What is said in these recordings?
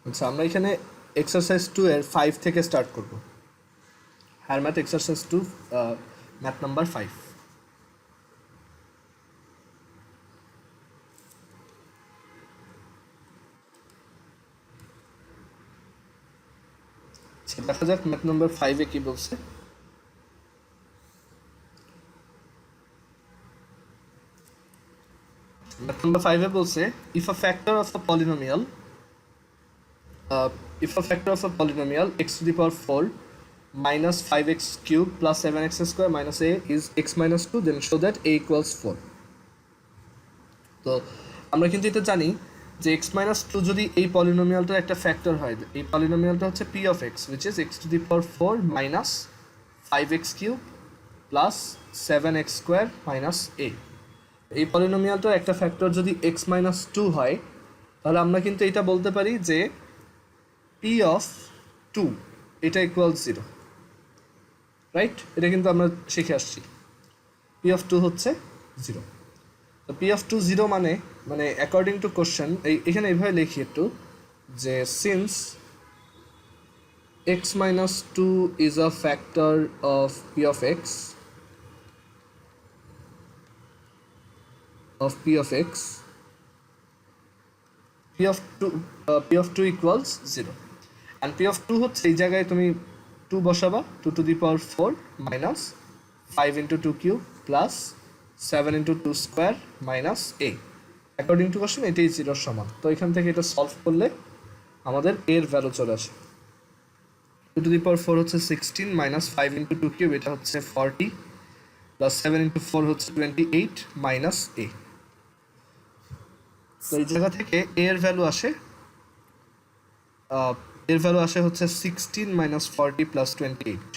আচ্ছা, আমরা এখানে এক্সারসাইজ 2 এর 5 থেকে স্টার্ট করব। Higher math exercise 2, math number 5। দেখা যাক ম্যাথ নাম্বার 5 এ কি বলছে। ম্যাথ নাম্বার 5 এ বলছে if a factor of a polynomial x to the power 4 minus 5x cube plus 7x square minus a is x minus 2, then show that a equals 4. তো আমরা কিন্তু এটা জানি যে x minus 2 যদি এই পলিনোমিয়ালটার একটা ফ্যাক্টর হয়, এই পলিনোমিয়ালটা হচ্ছে p of x which is x to the power 4 minus 5x cube plus 7x square minus a। এই পলিনোমিয়ালটার একটা ফ্যাক্টর যদি x minus 2 হয়, তাহলে আমরা কিন্তু এটা বলতে পারি যে p of 2 এটা ইকুয়াল 0, রাইট? এটা কিন্তু আমরা শিখে আসছি, p of 2 হচ্ছে 0। তো p of 2 0 মানে অ্যাকর্ডিং টু কোশ্চেন এখানে এইভাবে লিখি একটু, যে since x minus 2 is a factor of p of x p of 2 equals 0, and p of 2 হচ্ছে এই জায়গায় তুমি 2 বসাবা, 2 to the power 4 minus 5 into 2 cube plus 7 into 2 square minus a। According to question এটাই 0 সমান। তো এখান থেকে এটা সলভ করলে আমাদের এর ভ্যালু চলে আসে। 2 to the power 4 হচ্ছে 16 minus 5 into 2 cube এটা হচ্ছে 40 plus 7 into 4 হচ্ছে 28 minus a। তো এই জায়গা থেকে এর ভ্যালু আসে হচ্ছে 16 minus 40 plus 28।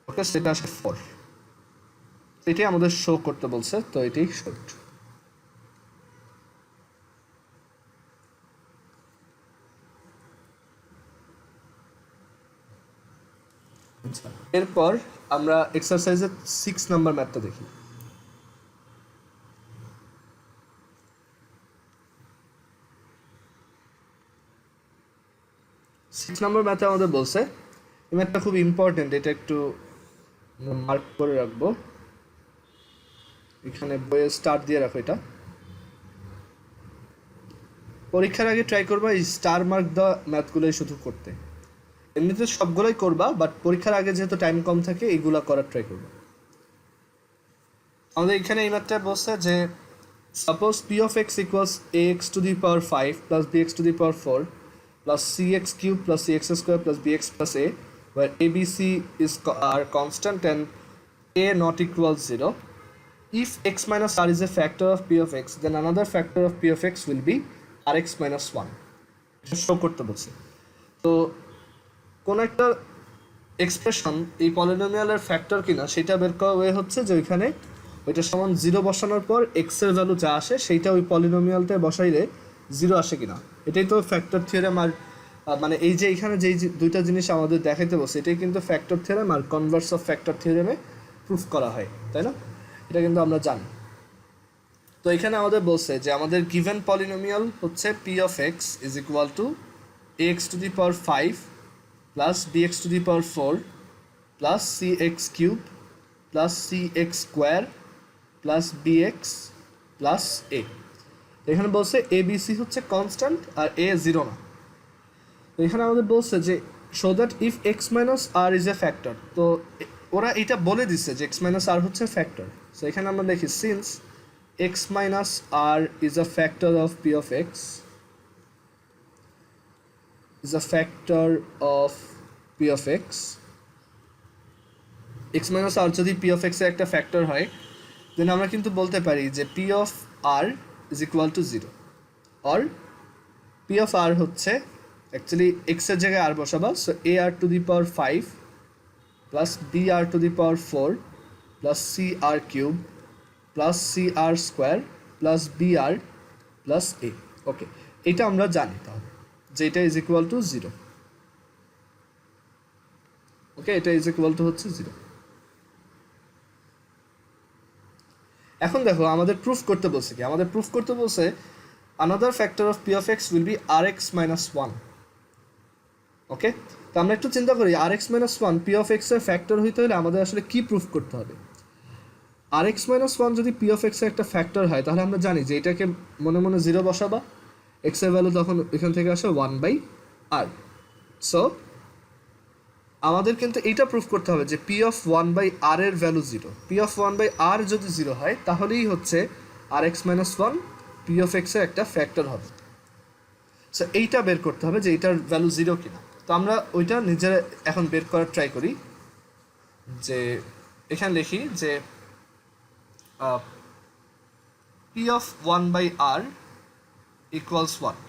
ওকে, সেটা আসে 4। এটাই আমাদের শো করতে বলছে, তো এটাই শর্ট। এরপর আমরা এক্সারসাইজের 6 নাম্বার ম্যাথটা দেখি। 6 নাম্বার ম্যাথে আমাদের বলছে, এই ম্যাথটা খুব ইম্পর্টেন্ট, এটা একটু মার্ক করে রাখবো, এখানে বইয়ে স্টার দিয়ে রাখো। এটা পরীক্ষার আগে ট্রাই করবা এই স্টার মার্ক দেওয়া ম্যাথগুলোই শুধু করতে। এমনিতে সবগুলোই করবা, বাট পরীক্ষার আগে যেহেতু টাইম কম থাকে এইগুলা করার ট্রাই করবা। আমাদের এখানে এই ম্যাথটা বলছে যে suppose p of x equals ax to the power 5 plus bx to the power 4 plus cx cube plus cx square plus bx plus a, where a, b, c are constant and a not equals 0. If x minus r is a factor of p of x, then another factor of p of x will be rx minus 1. Show করতে বলছে। তো কোন একটা expression এই পলিনোমিয়ালের factor কিনা সেটা বের করা ওয়ে হচ্ছে যে ওইখানে ওইটা সমান 0 বসানোর পর x এর ভ্যালু যা আসে সেইটা ওই পলিনোমিয়ালটায় বসাইলে 0 আসে কিনা, এটাই তো ফ্যাক্টর থিওরেম। আর মানে এই যে এখানে যেই দুইটা জিনিস আমাদের দেখাইতে বলছে এটাই কিন্তু ফ্যাক্টর থিওরেম আর কনভার্স অফ ফ্যাক্টর থিওরেমে প্রুফ করা হয়, তাই না? এটা কিন্তু আমরা জানি। তো এখানে আমাদের বলছে যে আমাদের গিভেন পলিনোমিয়াল হচ্ছে p of x is equal to ax to the power 5 plus bx to the power 4 plus cx cube plus cx square plus bx plus a। এখানে বলছে a b c হচ্ছে কনস্ট্যান্ট আর a 0 না। তো এখানে আমাদের বলছে যে show that if x minus r is a factor. তো ওরা এটা বলে দিচ্ছে যে x মাইনাস আর হচ্ছে ফ্যাক্টর। সো এখানে আমরা দেখি since x minus r is a factor of p of x x minus r যদি p of x এর একটা ফ্যাক্টর হয়, দেন আমরা কিন্তু বলতে পারি যে p of r is equal to 0, or p of r হচ্ছে অ্যাকচুয়ালি x এর জায়গায় r বসাবা, so ar to the power 5 plus br to the power 4 plus cr cube plus cr square plus br plus a। ওকে, এটা আমরা জানি তাহলে যে এটা ইজ ইকুয়াল টু 0। ওকে, এটা ইজ ইকুয়াল টু হচ্ছে 0। এখন দেখো আমাদের প্রুফ করতে বলছে কি, আমাদের প্রুফ করতে বলছে another factor of p of x will be rx minus 1. ওকে, তো আমরা একটু চিন্তা করি rx minus 1 p of x এর ফ্যাক্টর হইতে হলে আমাদের আসলে কি প্রুফ করতে হবে। rx minus 1 যদি p of x এর একটা ফ্যাক্টর হয় তাহলে আমরা জানি যে এটাকে মনে মনে 0 বসাবা, x এর ভ্যালু তখন এখান থেকে আসে 1/r। সো আমাদের কিন্তু এইটা প্রুফ করতে হবে যে p of 1/r এর ভ্যালু 0। p of 1/r যদি 0 হয় তাহলেই হচ্ছে rx minus 1 p of x এর একটা ফ্যাক্টর হবে। সো এইটা বের করতে হবে যে এটার ভ্যালু 0 কিনা। তো আমরা ওইটা নিজেরা এখন বের করার ট্রাই করি। যে এখানে লিখি যে p of 1/r equals what?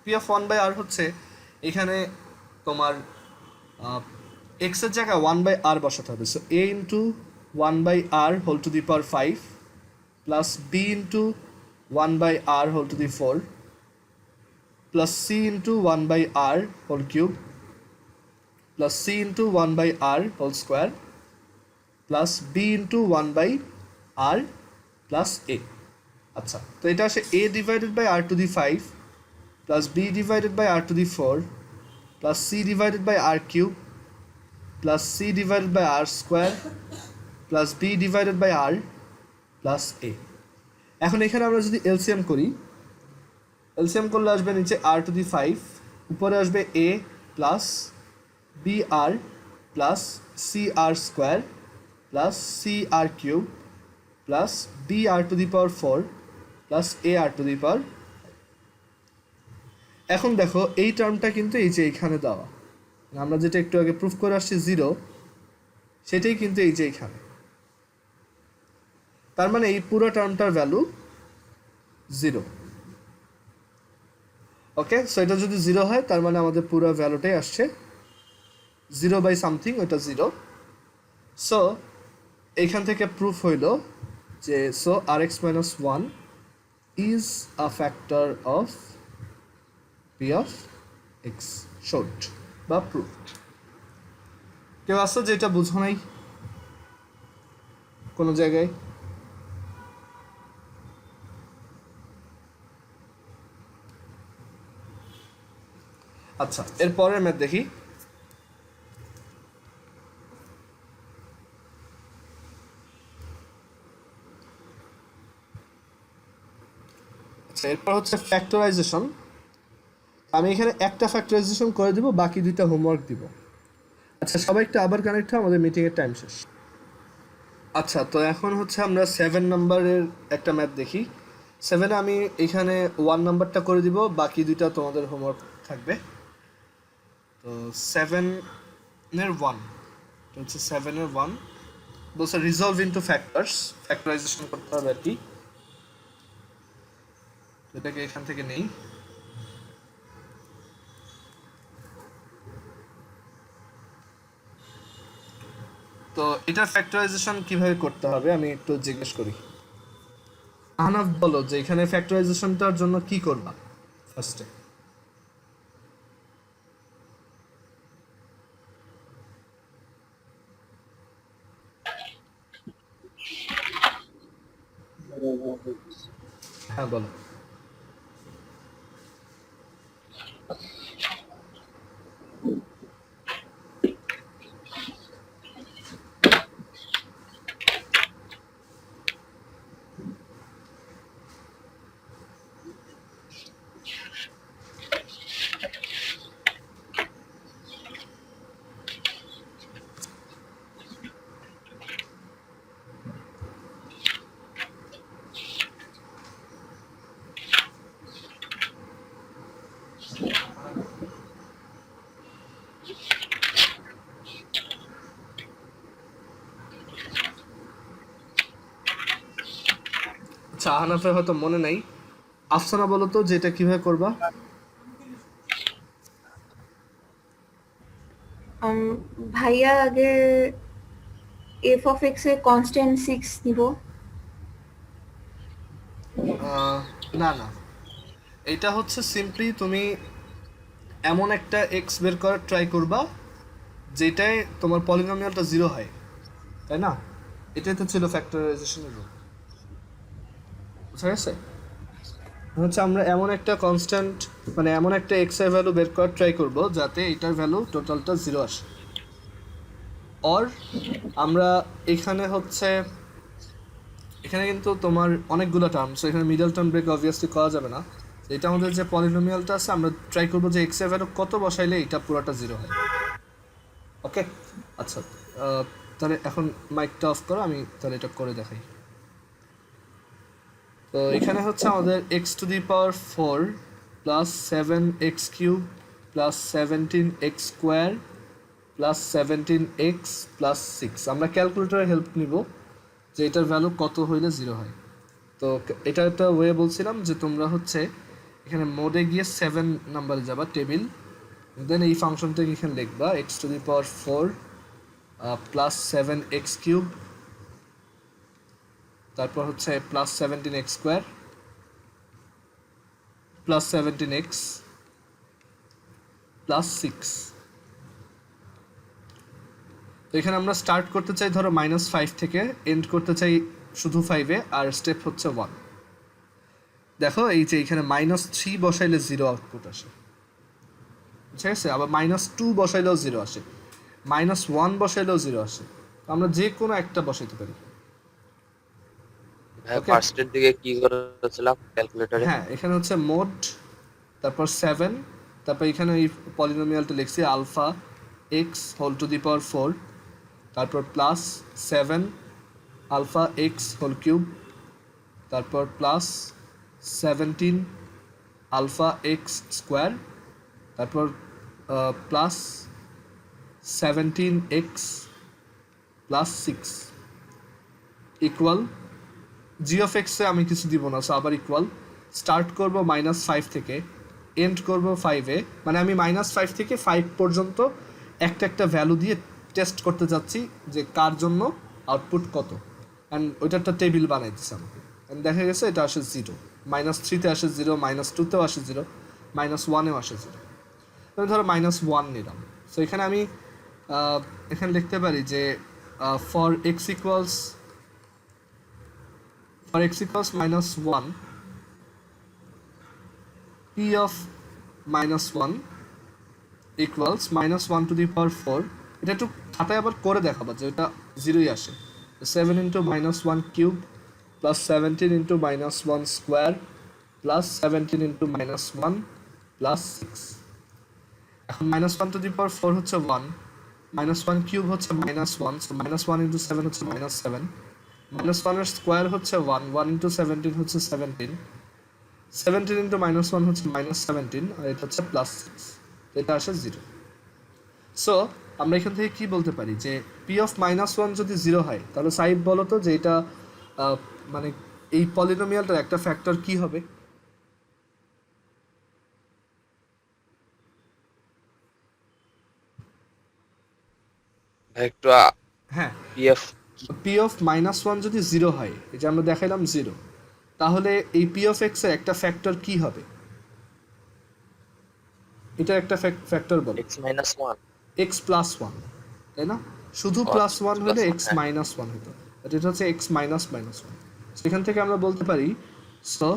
p of 1/r হচ্ছে এখানে তোমার x এর জায়গায় 1/r বসাতে হবে। So a into 1/r whole to the power 5 plus b into 1/r whole to the 4 plus c into 1/r whole cube plus c into 1/r whole square plus b into 1/r plus a। আচ্ছা, তো এটা আসে a divided by r to the 5 plus b divided by r to the 4 plus c divided by r cube plus c divided by r square plus b divided by r plus a। এখন এখানে আমরা যদি LCM করি, LCM করলে আসবে নিচে r to the 5, উপরে আসবে a plus br plus cr square plus cr cube plus br to the power 4 plus ar to the power। এখন দেখো এই টার্মটা কিন্তু এই যে এখানে দেওয়া, আমরা যেটা একটু আগে প্রুফ করে আসছি 0, সেটাই কিন্তু এই যে এখানে। তার মানে এই পুরো টার্মটার ভ্যালু 0। ওকে, সো এটা যদি 0 হয় তার মানে আমাদের পুরো ভ্যালুটাই আসছে 0/something, ওটা 0। সো এইখান থেকে প্রুফ হইল যে so rx minus 1 is a factor of p of x, short বা proved। কেউ আসো যেটা বুঝো নাই কোনো জায়গায়? আচ্ছা, এর পরের ম্যাথ দেখি। আচ্ছা, এরপর হচ্ছে ফ্যাক্টরাইজেশন। আমি এখানে একটা ফ্যাক্টরাইজেশন করে দিব, বাকি দুইটা হোমওয়ার্ক দিব। আচ্ছা, সবাই একটু আবার কানেক্ট হয়, আমাদের মিটিংয়ের টাইম শেষ। আচ্ছা, তো এখন হচ্ছে আমরা 7 নাম্বারের একটা ম্যাথ দেখি। 7-এ আমি এখানে 1 নাম্বারটা করে দিব, বাকি দুইটা তোমাদের হোমওয়ার্ক থাকবে। তো 7-এর 1 হচ্ছে 7-এর 1 বলছে রিজলভ ইন্টু ফ্যাক্টরস, ফ্যাক্টরাইজেশন করতে হবে আর কি। এটাকে এখান থেকে নেই। তো এটা ফ্যাক্টরাইজেশন কিভাবে করতে হবে আমি একটু জিজ্ঞেস করি। আহনাফ বলো যে এখানে ফ্যাক্টরাইজেশনটার জন্য কি করবা ফার্স্টে? হ্যাঁ বলো। আচ্ছা, আহনাফের হয়তো মনে নাই। আফসানা বলো তো যে এটা কিভাবে করবা? ভাইয়া আগে এফ অফ এক্স এর কনস্ট্যান্ট 6 নিব। না না, এটা হচ্ছে সিম্পলি তুমি এমন একটা এক্স বের করার ট্রাই করবা যেটাই তোমার পলিনোমিয়ালটা 0 হয়, তাই না? এটাই তো ছিল ফ্যাক্টরাইজেশনের রুল, বুঝা গেছে? হচ্ছে আমরা এমন একটা কনস্ট্যান্ট মানে এমন একটা এক্স এর ভ্যালু বের করার ট্রাই করব যাতে এটার ভ্যালু টোটালটা 0 আসে। অর আমরা এখানে হচ্ছে এখানে কিন্তু তোমার অনেকগুলো টার্ম, সো এখানে মিডল টার্ম ব্রেক অবভিয়াসলি করা যাবে না। এটা আমাদের যে পলিনোমিয়ালটা আছে আমরা ট্রাই করবো যে এক্স এর ভ্যালু কত বসাইলে এটা পুরোটা 0 হয়। ওকে, আচ্ছা, তাহলে এখন মাইকটা অফ করো, আমি তাহলে এটা করে দেখাই। তো এখানে হচ্ছে আমাদের x two the power 4 plus 7x³ plus 17x² plus 17x plus 6। আমরা ক্যালকুলেটরের হেল্প নিব যে এটার ভ্যালু কত হইলে 0 হয়। তো এটা একটা ওয়ে বলছিলাম যে তোমরা হচ্ছে এখানে মোডে গিয়ে 7 নাম্বারে যাবা টেবিল, দেন এই ফাংশনটাকে এখানে লিখবা x two the power 4 plus 7x³ তারপর হচ্ছে plus 17x² plus 17x plus 6। তো এখানে আমরা স্টার্ট করতে চাই ধরো -5 থেকে, এন্ড করতে চাই শুধু 5-এ, আর স্টেপ হচ্ছে 1। দেখো এই যে এখানে -3 বসাইলে 0 আউটপুট আসে, ঠিক আছে? আবার -2 বসাইলেও 0 আসে, -1 বসাইলেও 0 আসে। তো আমরা যে কোনো একটা বসাইতে পারি। ফার্স্টের দিকে কি করেছিলাম ক্যালকুলেটরে? হ্যাঁ, এখানে হচ্ছে মোড, তারপর 7, তারপর এখানে এই পলিনোমিয়ালটা লিখছি alpha x whole to the power 4, তারপর plus 7 alpha x whole cube, তারপর প্লাস 17 আলফা এক্স স্কোয়ার, তারপর plus 17x plus 6 equal G of এক্সে আমি কিছু দিব না, সো আবার ইকুয়াল স্টার্ট করব -5 থেকে, এন্ড করব 5-এ, মানে আমি -5 থেকে 5 পর্যন্ত একটা একটা ভ্যালু দিয়ে টেস্ট করতে যাচ্ছি যে কার জন্য আউটপুট কত, অ্যান্ড ওইটা একটা টেবিল বানাই দিচ্ছি আমাকে, অ্যান্ড দেখা গেছে এটা আসে 0, -3-তে আসে 0, -2-তেও আসে 0, -1-এও আসে 0। আমি ধরো -1 নিলাম, সো এখানে আমি এখানে লিখতে পারি যে for x equals -1 p of -1 equals -1 to the power 4। এটা একটু খাতায় আবার করে দেখাবো যে এটা 0-ই আসে। 7 into -1 cube plus 17 into -1 square plus 17 into -1 plus 6। এখন -1 to the power 4 হচ্ছে 1, -1 কিউব হচ্ছে -1, so -1 into 7 হচ্ছে -7, -1 এর স্কোয়ার হচ্ছে 1, 1 into 17 হচ্ছে 17, 17 into -1 হচ্ছে -17, আর এটা হচ্ছে +6, এটা আসে 0। সো আমরা এখান থেকে কি বলতে পারি যে p of -1 যদি 0 হয় তাহলে সাইব বলো তো যে এটা মানে এই পলিনোমিয়ালটার একটা ফ্যাক্টর কি হবে? একটু হ্যাঁ, পিএফ p of -1 যদি 0 হয়, এই যে আমরা দেখাইলাম 0, তাহলে এই p of x এর একটা ফ্যাক্টর কি হবে? এটা একটা ফ্যাক্টর বলো। x - 1 x plus 1, তাই না? শুধু +1 হলে x - 1 হতো, আর এটা হচ্ছে x minus -1। সেখান থেকে আমরা বলতে পারি so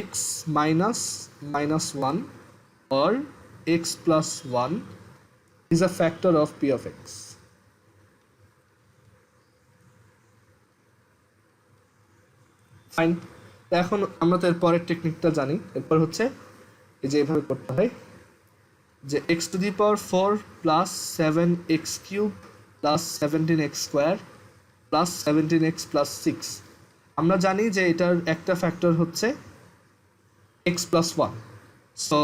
x minus -1 or x plus 1 is a factor of p of x। Fine, এখন আমরা তো এর পরের টেকনিকটা জানি। এরপর হচ্ছে এই যে এভাবে করতে হয় যে x to the power 4 plus 7x³ plus 17x² plus 17x plus 6। আমরা জানি যে এটার একটা ফ্যাক্টর হচ্ছে x plus 1, সো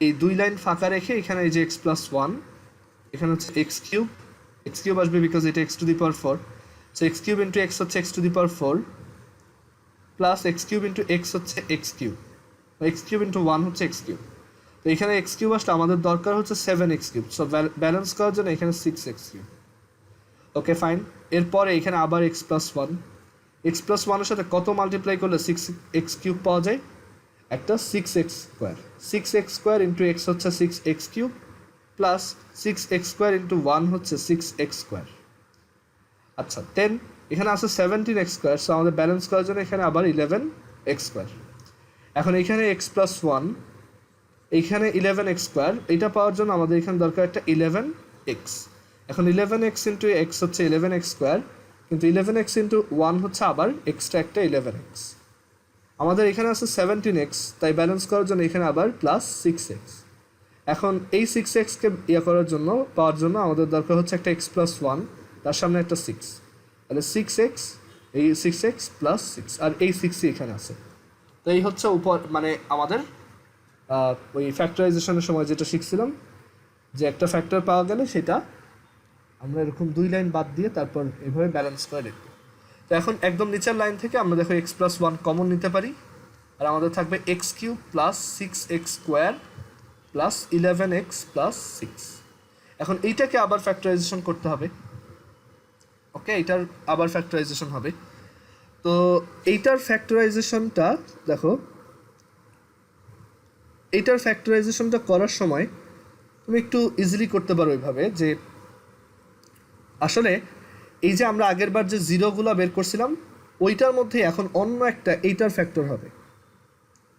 এই দুই লাইন ফাঁকা রেখে এখানে এই যে x plus 1, এখানে হচ্ছে x³ আসবে বিকজ এটা x to the power 4, so x³ into x হচ্ছে x to the power 4 plus x³ into x হচ্ছে x³ x³ into 1 হচ্ছে x³। তো এখানে x³ আসলে আমাদের দরকার হচ্ছে 7x³, সো ব্যালেন্স করার জন্য এখানে 6x³। ওকে ফাইন, এরপরে এখানে আবার x plus 1, x plus 1 এর সাথে কত মাল্টিপ্লাই করলে 6x³ পাওয়া যায়? একটা 6x² 6x² into x হচ্ছে 6x³ প্লাস 6x² into 1 হচ্ছে 6x²। আচ্ছা, এখানে আছে 17x², সো আমাদের ব্যালেন্স করার জন্য এখানে আবার 11x²। এখন এখানে এক্স প্লাস ওয়ান, এইখানে 11x স্কোয়ার, এটা পাওয়ার জন্য আমাদের এখানে দরকার একটা 11x। এখন 11x ইন্টু এক্স হচ্ছে 11x স্কোয়ার, কিন্তু 11x ইন্টু ওয়ান হচ্ছে আবার এক্সট্রা একটা 11x। আমাদের এখানে আছে 17x, তাই ব্যালেন্স করার জন্য এখানে আবার প্লাস 6x। এখন এই 6xকে করার জন্য পাওয়ার জন্য আমাদের দরকার হচ্ছে একটা x প্লাস ওয়ান, তার সামনে একটা 6, তাহলে 6x, এই 6x প্লাস 6, আর এই 6ই এখানে আছে। তো এই হচ্ছে উপর মানে আমাদের ওই ফ্যাক্টরাইজেশনের সময় যেটা শিখছিলাম, যে একটা ফ্যাক্টর পাওয়া গেলে সেটা আমরা এরকম 2 লাইন বাদ দিয়ে তারপর এভাবে ব্যালেন্স করে লিখব। তো এখন একদম নিচের লাইন থেকে আমরা দেখো এক্স প্লাস ওয়ান কমন নিতে পারি, আর আমাদের থাকবে x cube plus 6x square plus 11x plus 6। এখন এইটাকে আবার ফ্যাক্টরাইজেশন করতে হবে। ওকে, এইটার আবার ফ্যাক্টরাইজেশন হবে। তো এইটার ফ্যাক্টরাইজেশনটা দেখো, এইটার ফ্যাক্টরাইজেশনটা করার সময় তুমি একটু ইজিলি করতে পারো এইভাবে, যে আসলে এই যে আমরা আগের বার যে জিরোগুলো বের করছিলাম ওইটার মধ্যে এখন অন্য একটা এইটার ফ্যাক্টর হবে,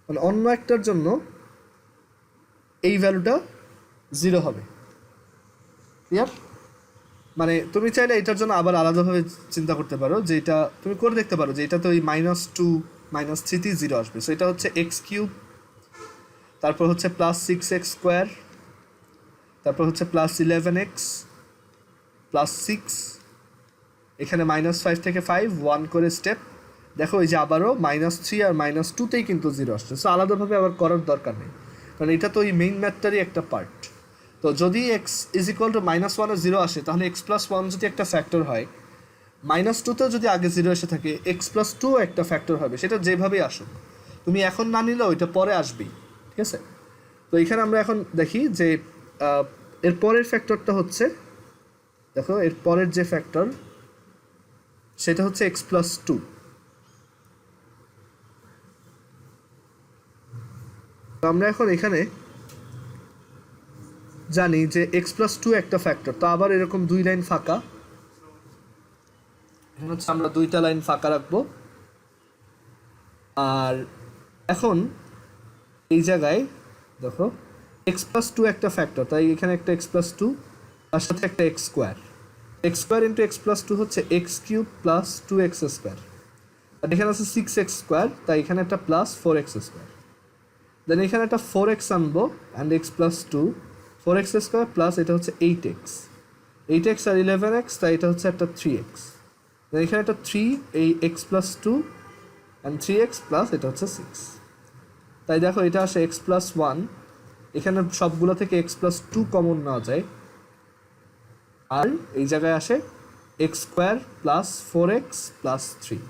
মানে অন্য একটার জন্য এই ভ্যালুটা 0 হবে। ক্লিয়ার? মানে তুমি চাইলে এটার জন্য আবার আলাদাভাবে চিন্তা করতে পারো, যে এটা তুমি করে দেখতে পারো যে এটা তো এই -2 -3তেই 0 আসবে। সো এটা হচ্ছে এক্স কিউব, তারপর হচ্ছে প্লাস 6x স্কোয়ার, তারপর হচ্ছে প্লাস 11x প্লাস 6, এখানে -5 থেকে 5 1 করে স্টেপ। দেখো এই যে আবারও -3 আর -2তেই কিন্তু 0 আসছে। সো আলাদাভাবে আবার করার দরকার নেই, কারণ এটা তো এই মেইন ম্যাথটারই একটা পার্ট। তো যদি এক্স ইজ ইকুয়াল টু -1 0 আসে, তাহলে এক্স প্লাস ওয়ান যদি একটা ফ্যাক্টর হয়, -2তেও যদি আগে 0 এসে থাকে, এক্স প্লাস টু একটা ফ্যাক্টর হবে, সেটা যেভাবেই আসুক। তুমি এখন না নিলেও ওইটা পরে আসবেই, ঠিক আছে? তো এখানে আমরা এখন দেখি যে এর পরের ফ্যাক্টরটা হচ্ছে, দেখো এর পরের যে ফ্যাক্টর সেটা হচ্ছে এক্স প্লাস টু। আমরা এখন এখানে জানি যে এক্স প্লাস টু একটা ফ্যাক্টর, তো আবার এরকম 2 লাইন ফাঁকা, এখানে হচ্ছে আমরা 2টা লাইন ফাঁকা রাখবো। আর এখন এই জায়গায় দেখো এক্স প্লাস টু একটা ফ্যাক্টর, তাই এখানে একটা এক্স প্লাস টু, তার সাথে একটা x square. X square into x plus two হচ্ছে x cube plus 2x square, আর এখানে আছে 6x স্কোয়ার, তাই এখানে একটা প্লাস 4x স্কোয়ার। দেন এখানে একটা 4x আনবো, and x plus two 4x square plus এটা হচ্ছে 8x আর 11x, তাই এটা হচ্ছে একটা 3x। দেন এখানে একটা 3, এই x plus two and 3x plus এটা হচ্ছে 6। তাই দেখো এটা আসে এক্স প্লাস ওয়ান, এখানে সবগুলো থেকে এক্স প্লাস টু কমন নেওয়া যায়, আর এই জায়গায় আসে x square plus 4x plus 3।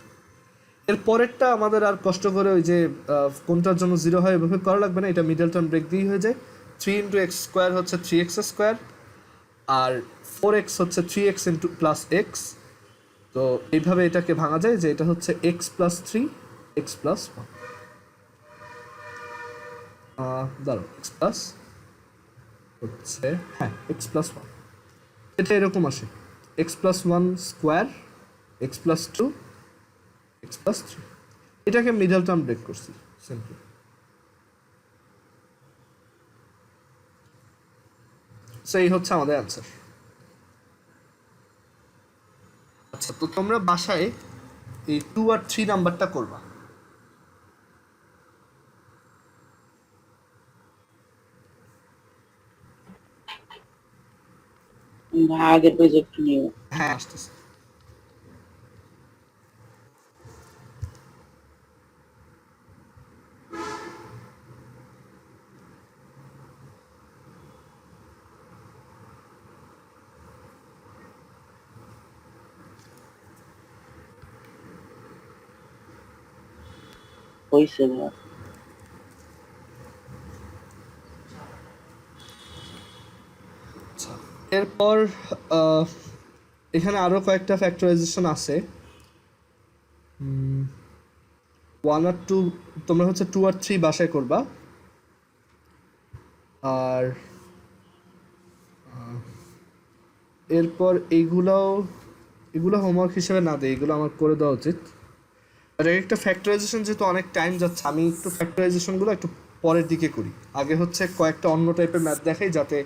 এর পরেরটা আমাদের আর কষ্ট করে ওই যে কোনটার জন্য 0 হয় এভাবে করা লাগবে না, এটা মিডল টার্ম ব্রেক দিয়েই হয়ে যায়। 3 ইন্টু এক্স স্কোয়ার হচ্ছে 3x স্কোয়ার, আর 4x হচ্ছে 3x ইন্টু প্লাস এক্স। তো এইভাবে এটাকে ভাঙা যায় যে এটা হচ্ছে x plus three x plus one, দাঁড়ো এক্স প্লাস হচ্ছে, হ্যাঁ এক্স প্লাস ওয়ান, এটা এরকম আসে x plus one square x plus two x plus three. এটাকে মিডল টার্ম ব্রেক করছি সিম্পলি। সো এই হচ্ছে আমাদের অ্যান্সার। আচ্ছা, তো তোমরা বাসায় এই 2 আর 3 নাম্বারটা করবা। আগের পেজ একটু নিও। হ্যাঁ আসতেছে। হইছে না? আচ্ছা, এরপর এখানে আরো কয়েকটা ফ্যাক্টরাইজেশন আছে। 1 আর 2 তোমরা হচ্ছে 2 আর 3 বাসায় করবা, আর এরপর এগুলো হোমওয়ার্ক হিসেবে না দেয়, এগুলো আমার করে দেওয়া উচিত। আর এর একটা ফ্যাক্টরাইজেশন যেহেতু অনেক টাইম যাচ্ছে, আমি একটু ফ্যাক্টরাইজেশনগুলো একটু পরের দিকে করি। আগে হচ্ছে কয়েকটা অন্য টাইপের ম্যাথ দেখাই, যাতে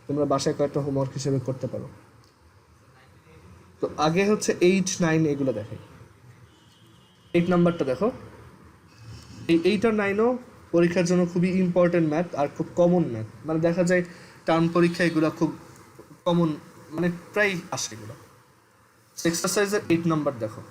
তোমরা বাসায় কয়েকটা হোমওয়ার্ক হিসেবে করতে পারো। তো আগে হচ্ছে 8, 9 এগুলো দেখাই। 8 নাম্বারটা দেখো, এই 8 আর 9ও পরীক্ষার জন্য খুবই ইম্পর্টেন্ট ম্যাথ আর খুব কমন ম্যাথ, মানে দেখা যায় টার্ম পরীক্ষা এগুলো খুব কমন, মানে প্রায় আসে এগুলো। এক্সারসাইজের 8 নাম্বার দেখো।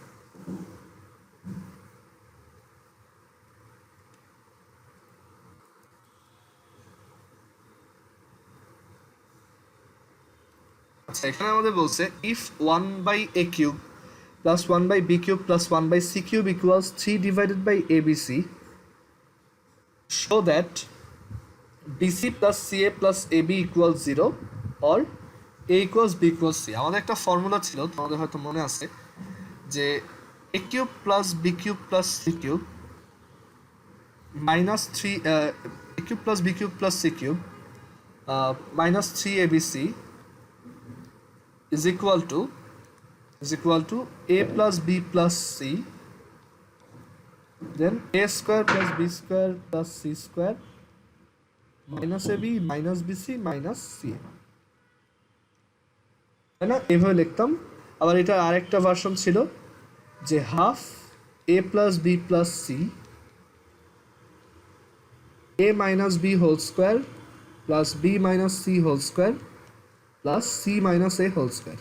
আচ্ছা, এখানে আমাদের বলছে if 1/a³ plus 1/b³ plus 1/c³ equals 3 divided by abc, show that bc plus ca plus ab equals 0 or a equals b equals c। আমাদের একটা ফর্মুলা ছিল, তোমাদের হয়তো মনে আছে, যে a³ plus b³ plus c³ minus 3 a³ plus b³ plus c³ minus 3abc is equal to a plus b plus c, then a square plus b square plus c square minus ab minus bc minus ca, তাই না? এভাবে লিখতাম। আবার এটা আরেকটা version ছিল যে half a plus b plus c a minus b whole square plus b minus c whole square plus C minus A whole square.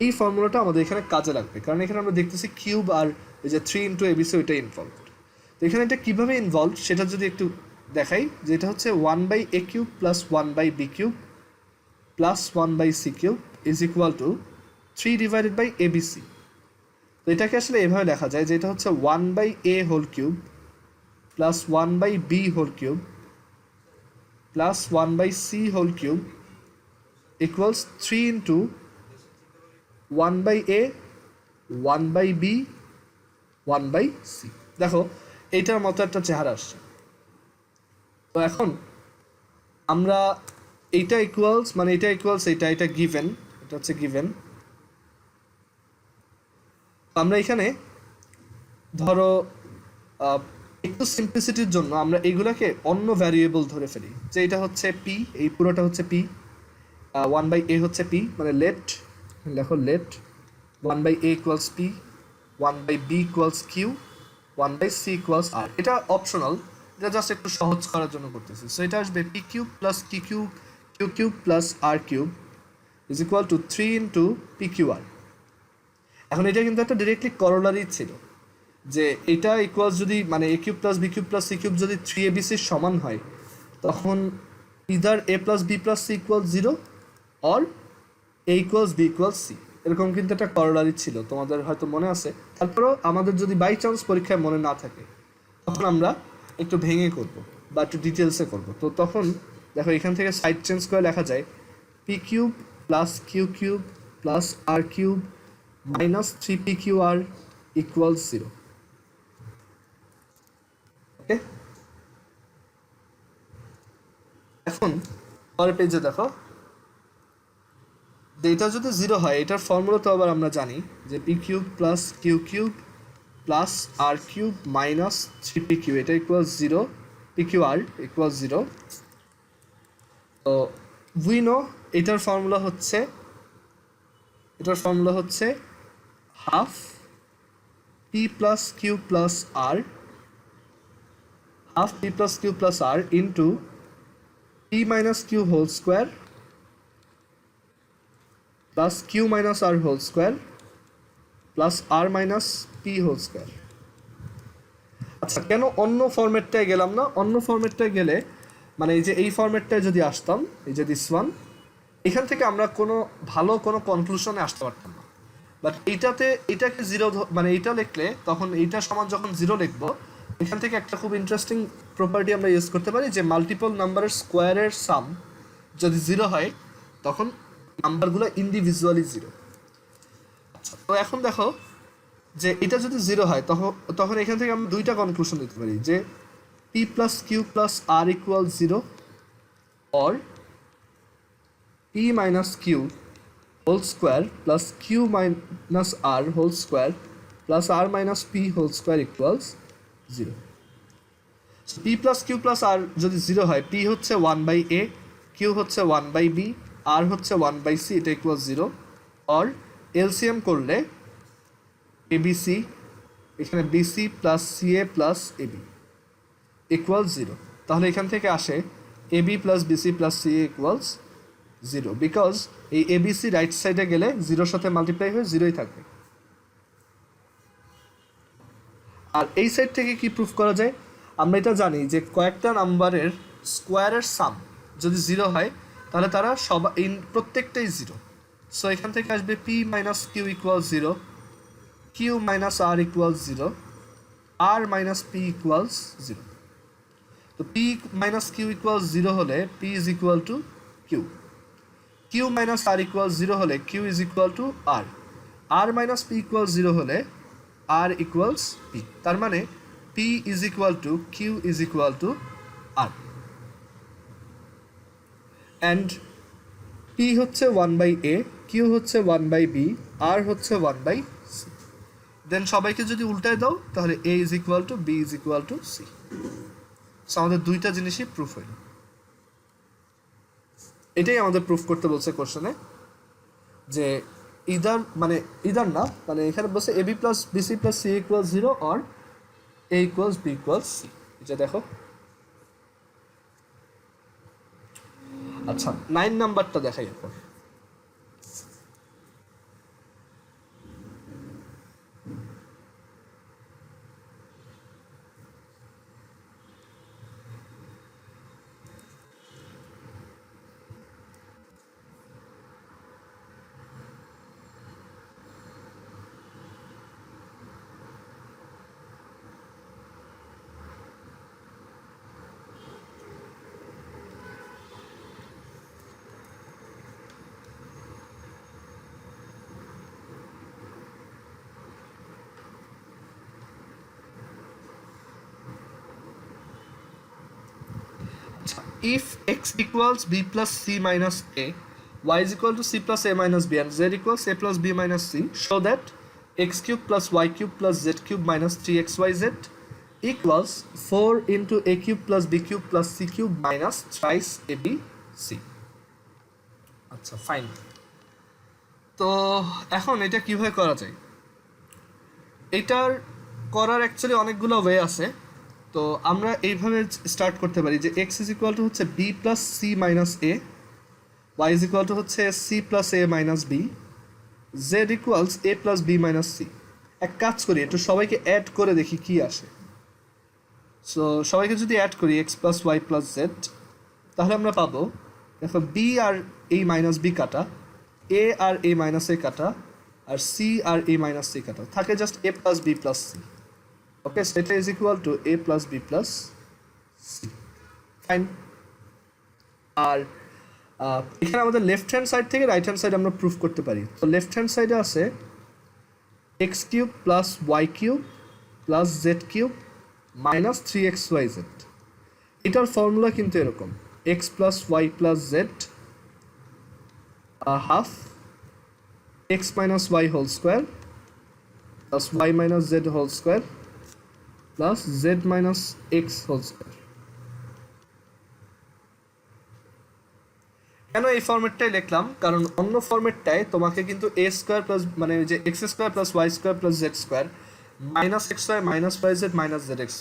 এই ফর্মুলাটা আমাদের এখানে কাজে লাগবে, কারণ এখানে আমরা দেখতেছি কিউব আর এই যে 3 ইন্টু এবিসি ওইটা ইনভলভড। তো এখানে এটা কীভাবে ইনভলভ সেটা যদি একটু দেখাই, যেটা হচ্ছে 1/a³ plus 1/b³ plus 1/c³ is equal to 3 divided by ABC. তো এটাকে আসলে এভাবে লেখা যায় যে এটা হচ্ছে 1/a whole cube plus 1/b whole cube plus 1/c whole cube equals 3 into 1/a 1/b 1/c। দেখো এইটার মতো একটা চেহারা আসছে। তো এখন আমরা এইটা ইকুয়ালস, মানে এটা ইকুয়ালস এটা গিভেন, এটা হচ্ছে গিভেন। আমরা এখানে ধরো একটু সিম্পলিসিটির জন্য আমরা এইগুলাকে অন্য ভ্যারিয়েবল ধরে ফেলি, যে এটা হচ্ছে পি, এই পুরোটা হচ্ছে পি, 1/a হচ্ছে p, মানে লেট লেখো let 1/a equals p, 1/b equals q, 1/c equals r। এটা অপশনাল, এটা জাস্ট একটু সহজ করার জন্য করতেছি। সো এটা আসবে p³ plus q³ plus r³ is equal to 3 into pqr। এখন এটা কিন্তু একটা ডিরেক্টলি করোলারি ছিল, যে এটা ইকুয়ালস যদি মানে a³ plus b³ plus c³ যদি 3abc সমান হয়, তখন either a plus b plus c equals 0 or a equals b equals c, এরকম কিন্তু একটা করোলারি ছিল, তোমাদের হয়তো মনে আছে। তারপরেও আমাদের যদি বাই চান্স পরীক্ষায় মনে না থাকে, তখন আমরা একটু ভেঙে করব বা একটু ডিটেলসে করব। তো তখন দেখো এখান থেকে সাইড চেঞ্জ করে লেখা যায় p³ plus q³ plus r³ minus 3pqr equals 0। ওকে, এখন পরের পেজে দেখো, এটা যদি 0 হয়, এটার ফর্মুলা তো আবার আমরা জানি যে p³ plus q³ plus r³ minus 3pq, এটা ইকুয়াল 0, pqr ইকুয়াল 0। তো উই নো এটার ফর্মুলা হচ্ছে half p plus q plus r, half p plus q plus r into p minus q whole square plus q minus r whole square plus r minus p whole square. আচ্ছা, কেন অন্য ফরম্যাটটায় গেলাম না? অন্য ফরম্যাটটায় গেলে মানে এই যে এই ফরম্যাটটায় যদি আসতাম, এই যে দিস ওয়ান, এখান থেকে আমরা কোনো ভালো কোনো কনক্লুশনে আসতে পারতাম না। বাট এটাকে 0 মানে এইটা লিখলে, তখন এইটা সমান যখন 0 লিখবো, এখান থেকে একটা খুব ইন্টারেস্টিং প্রপার্টি আমরা ইউজ করতে পারি, যে মাল্টিপল নাম্বারের স্কোয়ারের সাম যদি 0 হয়, তখন নাম্বারগুলো ইন্ডিভিজুয়ালি 0। আচ্ছা, তো এখন দেখো যে এটা যদি 0 হয়, তখন এখান থেকে আমরা দুইটা কনক্লুশন দিতে পারি, যে p plus q plus r equal 0 or p minus q whole square plus q minus r whole square plus R minus P whole square equals 0. P plus Q plus R যদি 0 হয়, P হচ্ছে 1/a, Q হচ্ছে 1/b, আর হচ্ছে 1/c, এটা equal 0. Or LCM করলে ABC, এখানে BC plus CA plus AB equal 0. তাহলে এখান থেকে আসে AB plus BC plus CA equals 0, because এই এবিসি রাইট সাইডে গেলে 0-র সাথে মাল্টিপ্লাই হয়ে 0ই থাকবে. আর এই সাইড থেকে কি প্রুফ করা যায়? আমরা এটা জানি যে কয়েকটা নাম্বারের স্কোয়ারের সাম যদি 0 হয় তাহলে তারা প্রত্যেকটাই 0. সো এখান থেকে আসবে P minus Q equal 0, Q minus R equal 0, R minus P equals 0. তো পি মাইনাস কিউ ইকুয়াল 0 হলে P is equal to Q, Q minus R equal 0 হলে Q is equal to R, R minus P equal 0 হলে R equals P. তার মানে P is equal to Q is equal to R. And P হচ্ছে 1/a, Q হচ্ছে 1/b, আর হচ্ছে 1/c. দেন সবাইকে যদি উল্টায় দাও তাহলে a is equal to b is equal to c. So আমাদের দুইটা জিনিসই প্রুফ হইল. এটাই আমাদের প্রুফ করতে বলছে কোশ্চেনে, যে ইদার না, মানে এখানে বলছে AB plus BC plus c equal 0 or a equals b equals c. এটা দেখো. আচ্ছা, 9 নাম্বারটা দেখাই এখন. If x equals b plus c minus a, y is equal to c plus a minus b, and z equals a plus b minus c, show that x cube plus y cube plus z cube minus 3xyz equals 4 into a cube plus b cube plus c cube minus thrice ab c. আচ্ছা, fine. তো এখন এটা কিভাবে করা যায়? এটার করার actually অনেকগুলো ওয়ে আছে. তো আমরা এইভাবে স্টার্ট করতে পারি যে এক্স ইজ ইকুয়াল টু হচ্ছে b plus C minus a, y is equal to হচ্ছে c plus a minus b, z equals a plus b minus c. এক কাজ করি, একটু সবাইকে অ্যাড করে দেখি কি আসে. সো সবাইকে যদি অ্যাড করি x plus y plus z, তাহলে আমরা পাবো, দেখো বি আর এ মাইনাস বি কাটা, এ আর এ মাইনাস এ কাটা, আর সি আর এ মাইনাস সি কাটা, থাকে just A plus B plus C. Okay, সেটা is equal to A plus B plus C. Fine. আর এখানে আমাদের লেফট হ্যান্ড সাইড থেকে রাইট হ্যান্ড সাইড আমরা প্রুফ করতে পারি. তো লেফট হ্যান্ড সাইডে আছে x cube plus y cube plus z cube minus 3xyz. এটার ফর্মুলা কিন্তু এরকম, x plus y plus z half x minus y whole square plus y minus z whole square plus z minus x whole square. কেন এই ফর্মেটটাই লিখলাম? কারণ অন্য ফর্মেটটায় তোমাকে কিন্তু এ স্কোয়ার প্লাস মানে যে x square plus y square plus z square minus x y minus y z minus z x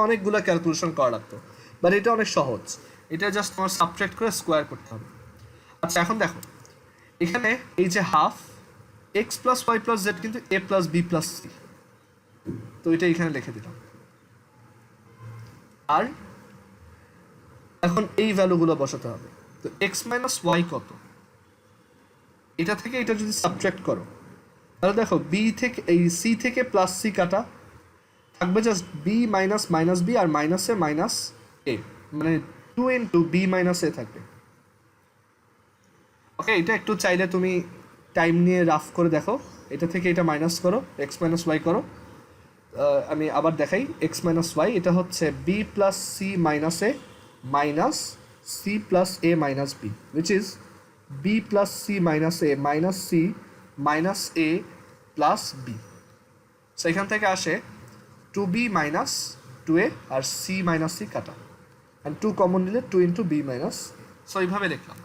অনেকগুলো ক্যালকুলেশন করা লাগতো. বাট এটা অনেক সহজ, এটা জাস্ট তোমার সাবট্রাক্ট করে স্কোয়ার করতে হবে. আচ্ছা, এখন দেখো এখানে এই যে half x plus y plus z কিন্তু a plus B plus c, তো এটা এখানে লিখে দিলাম. আর এখন এই ভ্যালুগুলো বসাতে হবে. তো এক্স মাইনাস ওয়াই কত, এটা থেকে এটা যদি সাবট্রাক্ট করো তাহলে দেখো বি থেকে এই সি থেকে প্লাস সি কাটা, থাকবে just B minus minus B আর মাইনাসে মাইনাস এ, মানে 2 ইন্টু বি মাইনাস এ থাকবে. ওকে, এটা একটু চাইলে তুমি টাইম নিয়ে রাফ করে দেখো. এটা থেকে এটা মাইনাস করো, এক্স মাইনাস ওয়াই করো. আমি আবার দেখাই, এক্স মাইনাস ওয়াই এটা হচ্ছে b plus C minus a minus c plus a minus b, which is b plus C minus a minus c minus a plus b. So এখান থেকে আসে 2b minus 2a আর c minus c কাটা and 2 common নিলে 2 into b minus, so এইভাবে লিখলাম।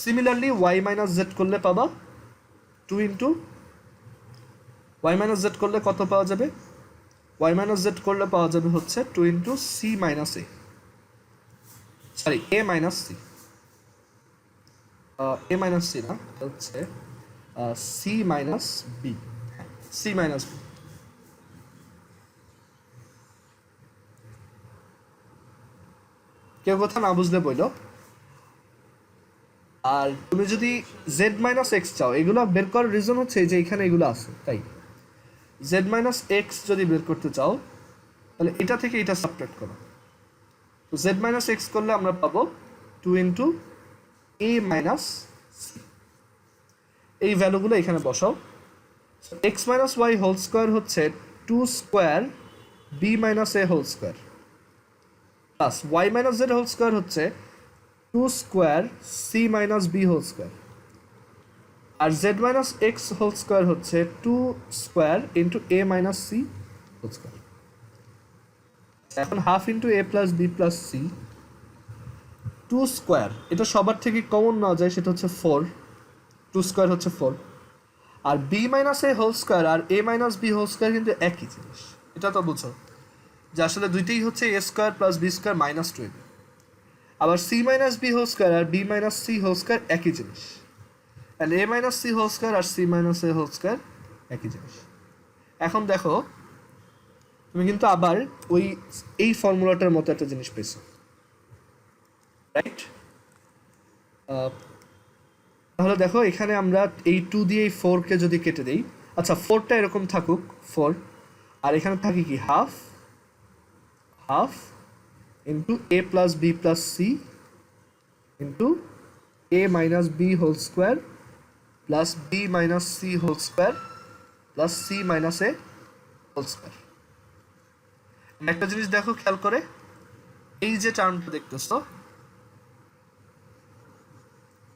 Similarly y minus Z করলে পাবা 2 ইন্টু y মাইনাস জেড করলে কত পাওয়া যাবে, y মাইনাস জেড করলে পাওয়া যাবে হচ্ছে 2 into c minus a, sorry a minus c, a minus c না হচ্ছে c minus b, c minus b। কেউ কথা না বুঝলে বললো। আর তুমি যদি z মাইনাস এক্স চাও, এগুলো বের করার রিজন হচ্ছে যে এখানে এগুলো আছে, তাই z মাইনাস এক্স যদি বের করতে চাও তাহলে এটা থেকে এটা সাবট্রাক্ট করো। তো z মাইনাস এক্স করলে আমরা পাবো 2 ইন্টু a মাইনাস c, এই ভ্যালুগুলো এখানে বসাও। X minus y whole square হচ্ছে 2 square b minus a whole square plus y minus z whole square হচ্ছে 2 square c minus b whole square, আর z minus x whole square হচ্ছে 2 square into a minus c whole square. এখন half into a plus b plus c, 2 square এটা সবার থেকে common নেওয়া যায়, সেটা হচ্ছে 4, 2 স্কোয়ার হচ্ছে 4, আর b minus a whole square আর a minus b whole square কিন্তু একই জিনিস, এটা তো বুঝো যে আসলে দুইটাই হচ্ছে a square plus b square minus 2ab, আবার c minus b whole square আর b minus c whole square একই জিনিস, তাহলে a minus c whole square আর c minus a whole square একই জিনিস। এখন দেখো তুমি কিন্তু আবার ওই এই ফর্মুলাটার মতো একটা জিনিস পেয়েছো, রাইট? তাহলে দেখো এখানে আমরা এই 2 দিয়ে এই 4কে যদি কেটে দিই, আচ্ছা 4টা এরকম থাকুক 4, আর এখানে থাকে কি half half into a plus b plus c into a minus b whole square plus b minus c whole square plus c minus a whole square. একটা জিনিস দেখো খেয়াল করে, এই যে টার্মটা দেখতেছো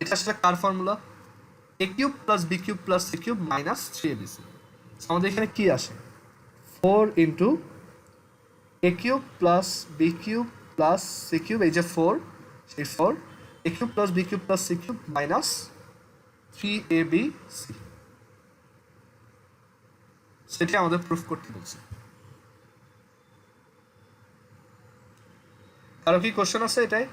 এটা আসলে কার formula, a cube plus b cube plus c cube minus 3abc। আমাদের এখানে কি আসে 4 into a cube plus b cube plus c cube, এই যে 4 সেই 4 a cube plus b cube plus c cube minus 3abc, সেটা আমাদের প্রুফ করতে বলছে। কারো কি কোশ্চেন আছে এটাই?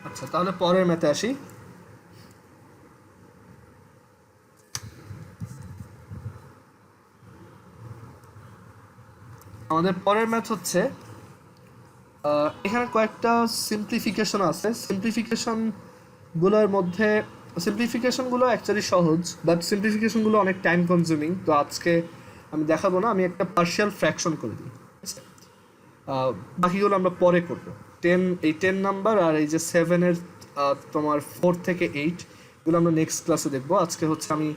আচ্ছা তাহলে পরের ম্যাথে আসি। আমাদের পরের ম্যাথ হচ্ছে এখানে কয়েকটা সিম্পলিফিকেশন আছে, সিম্পলিফিকেশনগুলোর মধ্যে সিম্পলিফিকেশনগুলো অ্যাকচুয়ালি সহজ, বাট সিম্পলিফিকেশনগুলো অনেক টাইম কনজিউমিং, তো আজকে আমি দেখাবো না, আমি একটা পার্শিয়াল ফ্র্যাকশন করে দিই, বাকিগুলো আমরা পরে করবো। 10 নাম্বার আর এই যে 7-এর তোমার 4 থেকে 8 এগুলো আমরা নেক্সট ক্লাসে দেখবো। আজকে হচ্ছে আমি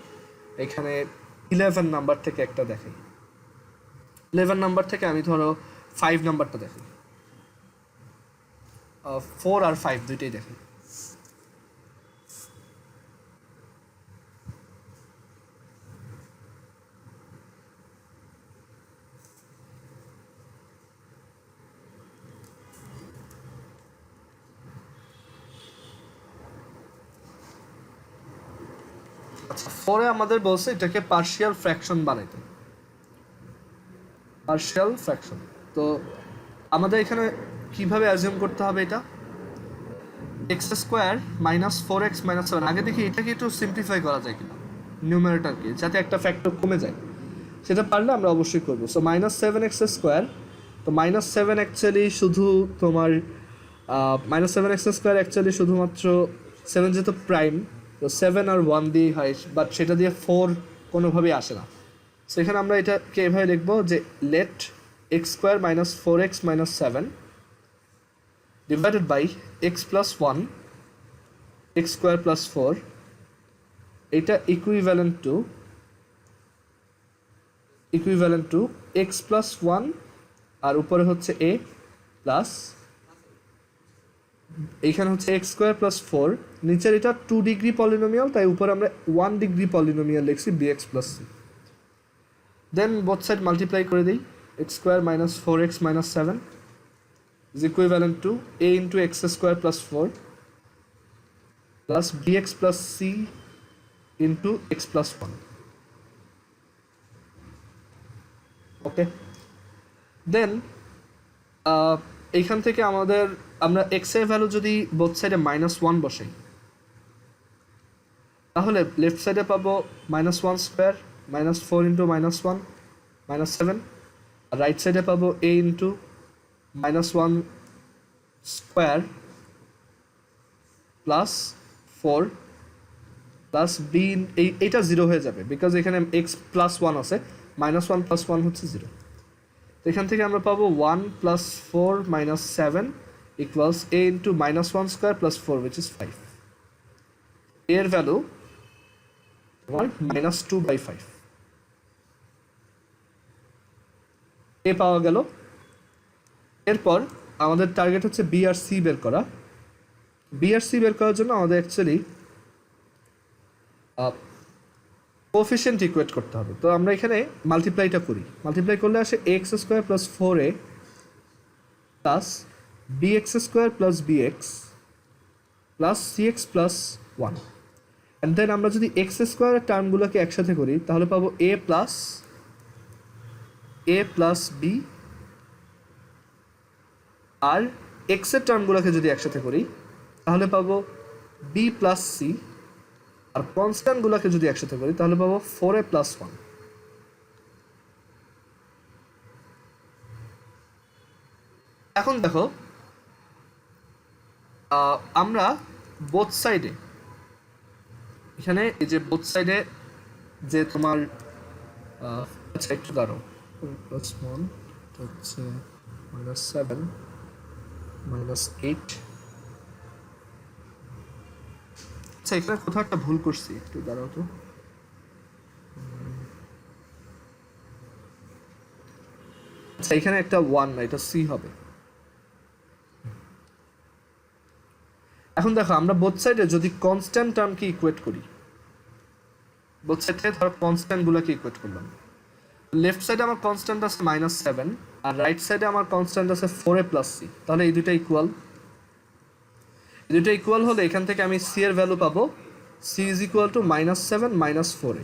এখানে 11 নাম্বার থেকে একটা দেখাই, 11 নাম্বার থেকে আমি ধরো 5 নাম্বারটা দেখাই, 4 আর 5 দুইটাই দেখাই। আচ্ছা 4-এ আমাদের বলছে এটাকে পার্শিয়াল ফ্র্যাকশন বানাইতে, পার্শিয়াল ফ্র্যাকশন। তো আমাদের এখানে কিভাবে অ্যাজিউম করতে হবে এটা, x square minus 4x minus 7, আগে দেখি এটাকে একটু সিম্পলিফাই করা যায় কিনা নিউমারেটরকে, যাতে একটা ফ্যাক্টর কমে যায়, সেটা পারলে আমরা অবশ্যই করবো। সো মাইনাস 7x স্কোয়ার, তো মাইনাস 7 অ্যাকচুয়ালি শুধু তোমার মাইনাস 7x স্কোয়ার অ্যাকচুয়ালি শুধুমাত্র 7 যেহেতু প্রাইম, তো 7 আর 1 দিয়েই হয়, বাট সেটা দিয়ে 4 কোনোভাবেই আসে না। সেখানে আমরা এটাকে এভাবে লিখবো যে let x square minus 4x minus 7 divided by x plus 1 x square plus 4, এটা ইকুইভ্যালেন্ট টু x প্লাস 1 আর উপরে হচ্ছে a প্লাস b এইখানে হচ্ছে এক্স স্কোয়ার প্লাস ফোর, নিচের এটা 2 ডিগ্রি পলিনোমিয়াল, তাই উপরে আমরা 1 ডিগ্রি পলিনোমিয়াল লিখছি bx plus c. Then both side multiply করে দিই, x square minus 4x minus 7 is equivalent to a into x square plus 4 plus bx plus c into x plus 1. ওকে, দেন এইখান থেকে আমরা x এর ভ্যালু যদি both সাইডে -1 বসাই, তাহলে লেফট সাইডে পাবো -1 স্কোয়ার -4 ইন্টু -1 -7, আর রাইট সাইডে পাবো a into -1 square plus 4 plus b, এইটা 0 হয়ে যাবে বিকজ এখানে এক্স প্লাস 1 আছে, -1 প্লাস 1 হচ্ছে 0। তো এখান থেকে আমরা পাবো 1 plus 4 minus 7 equals a into -1 square plus 4 which is 5। এর ভ্যালু তোমার -2/5 এ পাওয়া গেল। এরপর আমাদের টার্গেট হচ্ছে বি আর সি বের করা। বি আর সি বের করার জন্য আমাদের অ্যাকচুয়ালি কোএফিশিয়েন্ট ইকুয়েট করতে হবে। তো আমরা এখানে মাল্টিপ্লাইটা করি, মাল্টিপ্লাই করলে আসে x square plus 4a plus bx square plus bx plus cx plus 1, and then আমরা যদি এক্স স্কোয়ারের টার্মগুলোকে একসাথে করি তাহলে পাবো a প্লাস b, আর এক্স এর টার্মগুলোকে যদি একসাথে করি তাহলে পাবো b প্লাস c, আর কনস্ট্যান্টগুলোকে যদি একসাথে করি তাহলে পাবো 4a প্লাস 1। এখন দেখো আমরা বোথ সাইডে, এখানে এই যে বোথ সাইডে যে তোমার আচ্ছা একটু দাঁড়াও, প্লাস 1 হচ্ছে -7 -8, আচ্ছা এখানে কোথাও একটা ভুল করছি, একটু দাঁড়াও তো। আচ্ছা এখানে একটা 1 না, এটা সি হবে। এখন দেখো আমরা বোথ সাইডে যদি কনস্ট্যান্ট টার্মকে ইকুয়েট করি, বোথ সাইড থেকে ধরো কনস্ট্যান্ট গুলোকে ইকুয়েট করলাম, লেফট সাইডে আমার কনস্ট্যান্ট আছে -7 আর রাইট সাইডে আমার কনস্ট্যান্ট আছে 4a প্লাস সি, তাহলে এই দুটো ইকুয়াল। এই দুটো ইকুয়াল হলে এখান থেকে আমি সি এর ভ্যালু পাবো, C is equal two -7 -4a,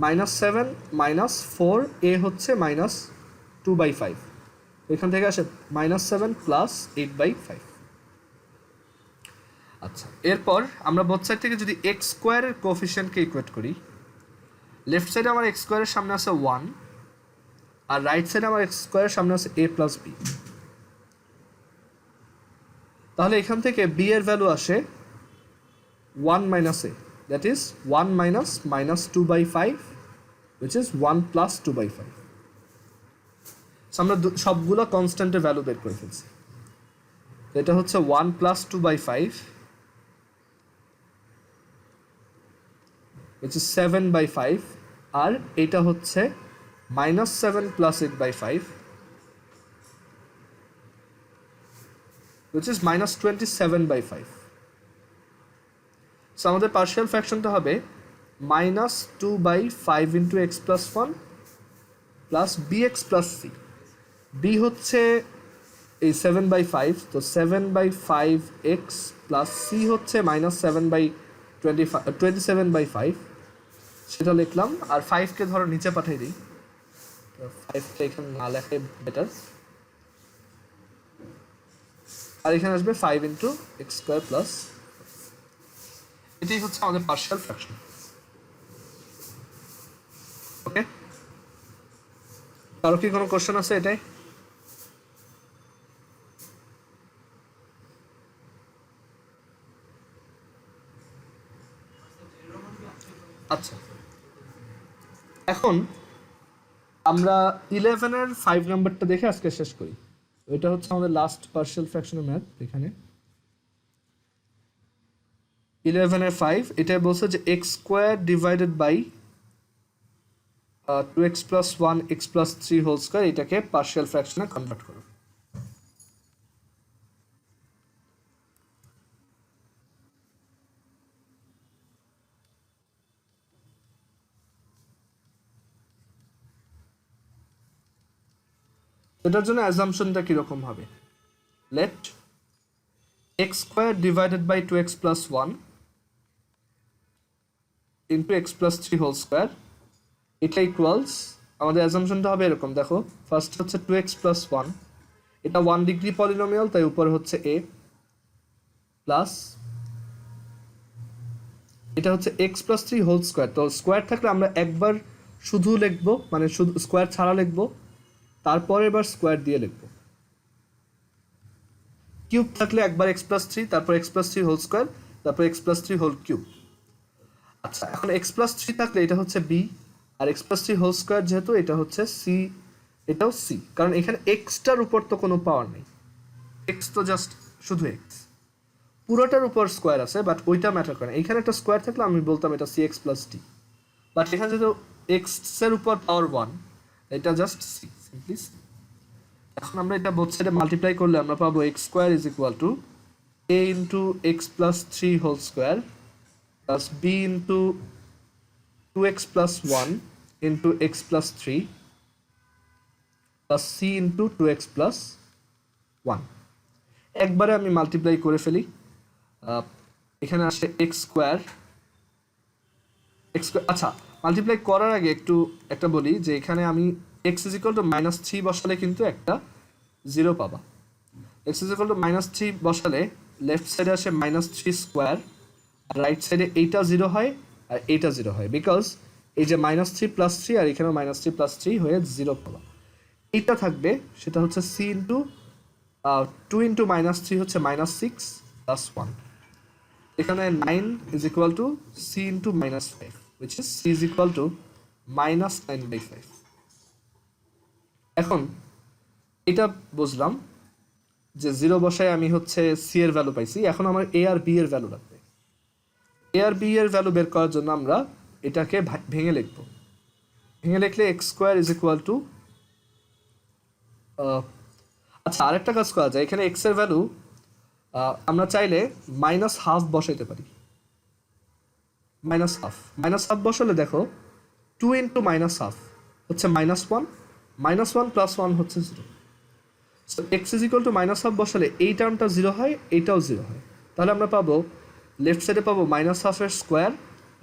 -7 -4a হচ্ছে -2/5, এখান থেকে আসে -7 প্লাস 8/5। আচ্ছা এরপর আমরা বোথ সাইড থেকে যদি এক্স স্কোয়ারের কোএফিশিয়েন্টকে ইকুয়েট করি, লেফট সাইডে আমার এক্স স্কোয়ারের সামনে আছে 1 আর রাইট সাইডে আমার এক্স স্কোয়ারের সামনে আছে a প্লাস b, তাহলে এখান থেকে b এর ভ্যালু আসে 1 minus a, that is 1 minus -2/5 which is 1 plus 2/5। আমরা সবগুলো কনস্ট্যান্টের ভ্যালু বের করে ফেলছি, তো এটা হচ্ছে 1 প্লাস 2/5 which is 7/5, আর এটা হচ্ছে -7 প্লাস 8/5 which is -27/5। সো আমাদের পার্শিয়াল ফ্র্যাকশনটা হবে -2/5 into x plus 1 plus bx plus c। b হচ্ছে এই 7/5, তো 7/5x প্লাস c হচ্ছে -27/5, সেটা লিখলাম। আর 5কে ধরো নিচে পাঠিয়ে দিই, 5কে এখানে না লেখাই বেটার, আর এখানে আসবে 5 ইন্টু এক্স স্কোয়ার প্লাস, এটাই হচ্ছে আমাদের পার্শিয়াল ফ্র্যাকশন। ওকে, কারো কি কোনো কোশ্চেন আছে এটাই? আচ্ছা এখন আমরা 11-এর 5 নাম্বারটা দেখে আজকে শেষ করি। এটা হচ্ছে আমাদের লাস্ট পার্শিয়াল ফ্র্যাকশনের ম্যাথ। এখানে 11-এর 5, এটা বলছে যে x square divided by 2x plus 1 x plus 3 whole square, এটাকে পার্শিয়াল ফ্র্যাকশনে কনভার্ট করো। এটার জন্য অ্যাজাম্পশনটা কীরকম হবে? Let x square divided by 2x plus 1 into x plus 3 whole square, এটা ইকুয়ালস, আমাদের অ্যাজাম্পশনটা হবে এরকম, দেখো ফার্স্ট হচ্ছে 2x প্লাস 1, এটা 1 ডিগ্রি পলিনোমিয়াল, তাই উপর হচ্ছে a, প্লাস এটা হচ্ছে এক্স প্লাস 3 হোল স্কোয়ার। তো স্কোয়ার থাকলে আমরা একবার শুধু লিখবো, মানে শুধু স্কোয়ার ছাড়া লিখবো, তারপরে এবার স্কোয়ার দিয়ে লিখবো। কিউব থাকলে একবার এক্স প্লাস 3, তারপর এক্স প্লাস 3 হোল স্কোয়ার, তারপর এক্স প্লাস 3 হোল কিউব। আচ্ছা, এখন এক্স প্লাস 3 থাকলে এটা হচ্ছে বি, আর এক্স প্লাস 3 হোল স্কোয়ার যেহেতু এটা হচ্ছে সি, এটাও সি, কারণ এখানে এক্সটার উপর তো কোনো পাওয়ার নেই, এক্স তো জাস্ট শুধু এক্স, পুরোটার উপর স্কোয়ার আছে, বাট ওইটা ম্যাটার করে না। এখানে একটা স্কোয়ার থাকলে আমি বলতাম এটা c x plus d, but এখানে যেহেতু এক্সের উপর পাওয়ার 1, এটা জাস্ট সি, সিম্পলি সি। এখন আমরা এটা বোথ সাইডে মাল্টিপ্লাই করলে আমরা পাবো x square is equal to a into x plus 3 whole square plus b into 2x plus 1 into x plus 3 plus c into 2x plus 1। একবারে আমি মাল্টিপ্লাই করে ফেলি, এখানে আসে এক্স স্কোয়ার, আচ্ছা মাল্টিপ্লাই করার আগে একটা বলি যে এখানে আমি এক্স ইজ ইকুয়াল টু -3 বসালে কিন্তু একটা 0 পাবা। এক্স ইজ ইকুয়াল টু -3 বসালে লেফট সাইডে আসে -3 স্কোয়ার, আর রাইট সাইডে এইটা 0 হয় আর এইটা 0 হয়, বিকজ এই যে -3 প্লাস 3 আর এখানেও -3 প্লাস 3 হয়ে 0 পাবা। এইটা থাকবে, সেটা হচ্ছে সি ইন্টু 2 ইন্টু -3 হচ্ছে -6 প্লাস 1। এখানে 9 is equal to c into -5, which is c is equal to -9/5। এখন এটা বুঝলাম যে 0 বসায় আমি হচ্ছে সি এর ভ্যালু পাইছি। এখন আমার এ আর বি এর ভ্যালু লাগবে। এ আর বি এর ভ্যালু বের করার জন্য আমরা এটাকে ভেঙে লিখব। ভেঙে লিখলে x square is equal two, আচ্ছা আরেকটা কাজ করা যায়, এখানে এক্স এর ভ্যালু আমরা চাইলে -12 বসাইতে পারি। -12 বসালে দেখো 2 ইন্টু -12 হচ্ছে -1, -1 প্লাস 1 হচ্ছে 0। So x is equal two -12 বসালে এই টার্মটা 0 হয়, এইটাও 0 হয়। তাহলে আমরা পাবো লেফট সাইডে পাবো -12 এর স্কোয়ার,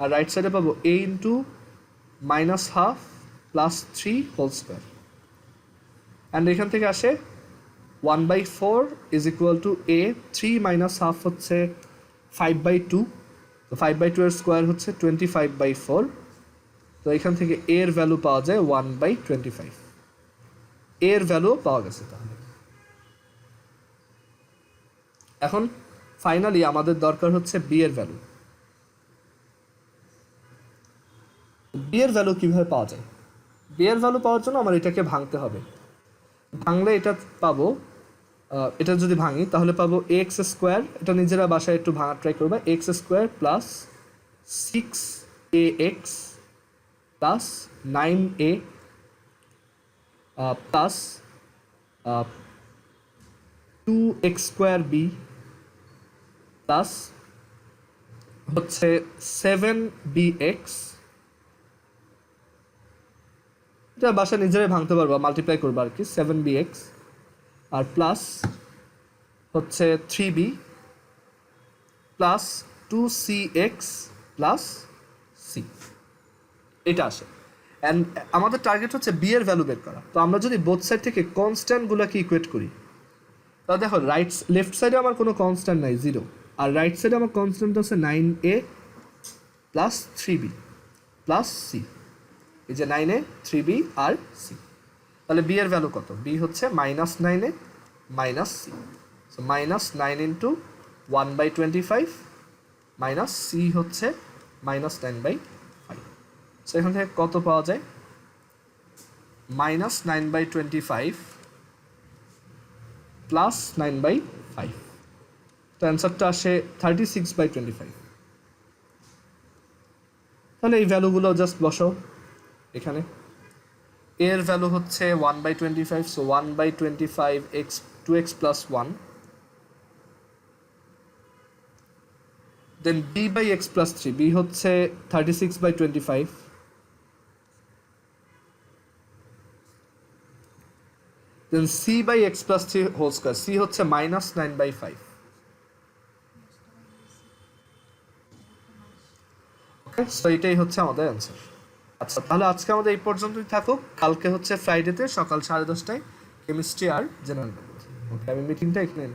আর রাইট সাইডে পাবো a into -12 plus 3 whole square. And এখান থেকে আসে 1/4 ইজ ইকুয়াল টু a, 3 -12 হচ্ছে 5/2, তো 5/2 এর স্কোয়ার হচ্ছে 25/4। তো এখান থেকে a এর ভ্যালু পাওয়া যায় 1/25। a এর ভ্যালু পাওয়া গেছে। তাহলে এখন ফাইনালি আমাদের দরকার হচ্ছে b এর ভ্যালু। b এর ভ্যালু কিভাবে পাওয়া যায়? b এর ভ্যালু পাওয়ার জন্য আমার এটাকে ভাঙতে হবে। ভাঙলে এটা পাবো, এটা যদি ভাঙি তাহলে পাবো এক্স স্কোয়ার, এটা নিজেরা বাসায় একটু ভাঙার ট্রাই করবে, x square plus 6ax plus 9a plus 2x square b plus হচ্ছে 7bx, এটা বাসায় নিজেরাই ভাঙতে পারবো, মাল্টিপ্লাই করবো আর কি, 7bx, আর প্লাস হচ্ছে 3b plus 2cx plus c, এটা আসে। অ্যান্ড আমাদের টার্গেট হচ্ছে বি এর ভ্যালু বের করা। তো আমরা যদি বোথ সাইড থেকে কনস্ট্যান্টগুলোকে ইকুয়েট করি, তাহলে দেখো লেফট সাইডে আমার কোনো কনস্ট্যান্ট নাই 0, আর রাইট সাইডে আমার কনস্ট্যান্ট আছে 9a plus 3b plus c, এই যে 9a 3b আর c। তাহলে বি এর ভ্যালু কত? বি হচ্ছে -9a minus c, so -9 into 1/25 minus c হচ্ছে -9/5। সো এখান থেকে কত পাওয়া যায়? -9/25 প্লাস 9/5, তো অ্যান্সারটা আসে 36/25। তাহলে এই ভ্যালুগুলো জাস্ট বসাও এখানে। এর ভ্যালু হচ্ছে 1/25, so 1/25 2x plus 1, then b/x plus 3, b হচ্ছে 36/25, then c by x plus three whole square, c হচ্ছে -9/5। ওকে, সো এটাই হচ্ছে আমাদের অ্যান্সার। আচ্ছা, তাহলে আজকে আমাদের এই পর্যন্তই থাকুক। কালকে হচ্ছে ফ্রাইডেতে সকাল 10:30টায় কেমিস্ট্রি আর জেনারেল নলেজ। ওকে, আমি মিটিংটা এখানে